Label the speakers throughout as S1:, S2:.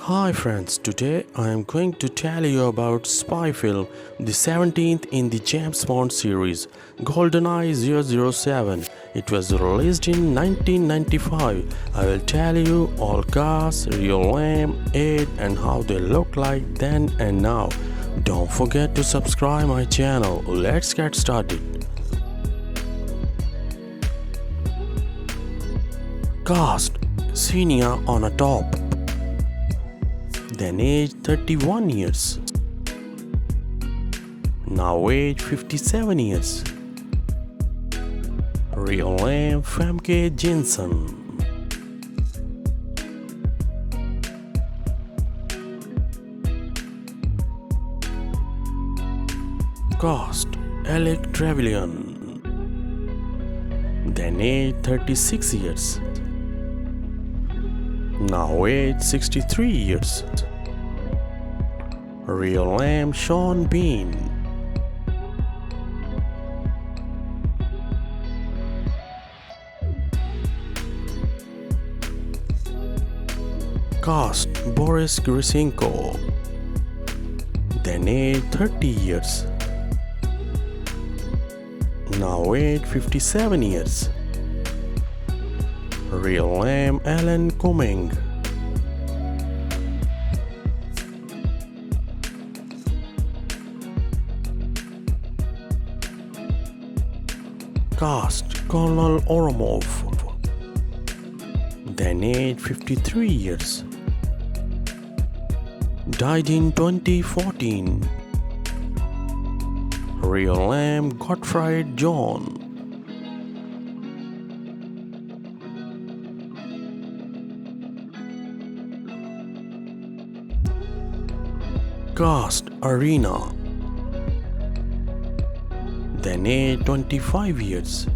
S1: Hi friends, today I am going to tell you about spy film, the 17th in the James Bond series, GoldenEye 007. It was released in 1995. I will tell you all cast, real name, age and how they look like then and now. Don't forget to subscribe my channel. Let's get started. Cast: Senior on a top. Then age 31 years. Now age 57 years. Real name Famke Janssen. Cost: AlecTrevelyan. Then age 36 years. Now age 63 years. Real name Sean Bean. Cast: Boris Grishenko. Then age 30 years. Now age 57 years. Real name Alan Cumming. Cast: Colonel Ourumov. Then age 53 years. Died in 2014. Real name Gottfried John. Cast: Arena. Then age 25 years.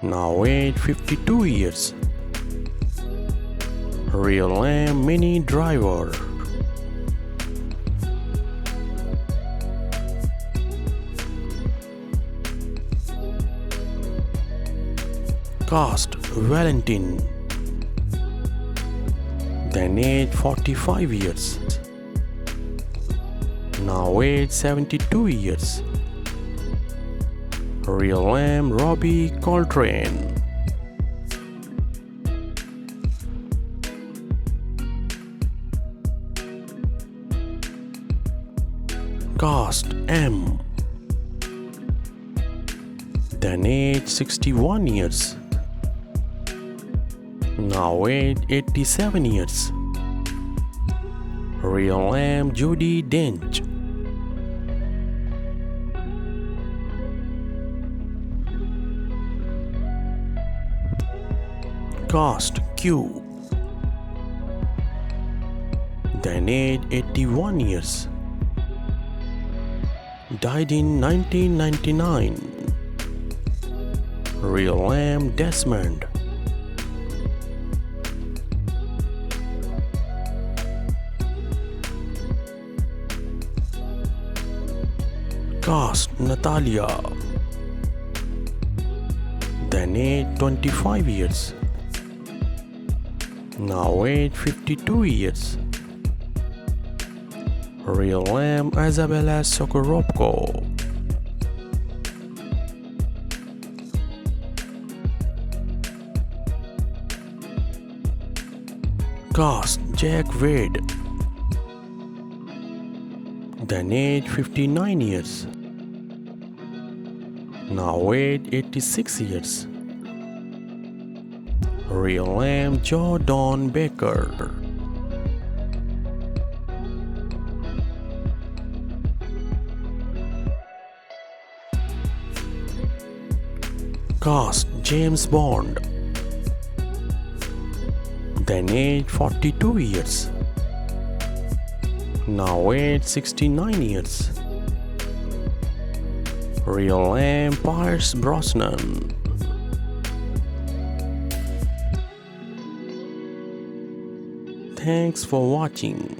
S1: Now age 52 years. Real name Minnie Driver. Cast: Valentin. Then age 45 years. Now age 72 years. Real name Robbie Coltrane. Cast: M. Then age 61 years. Now age 87 years. Real name Judi Dench. Cast: Q. Then age 81 years. Died in 1999. Real name Desmond. Cast: Natalia. Then age 25 years. Now age 52 years. Real name Izabella Scorupco. Cast: Jack Wade. Then age 59 years. Now age 86 years. Real name Joe Don Baker. Cast: James Bond. Then age 42 years. Now age 69 years. Real name Pierce Brosnan. Thanks for watching.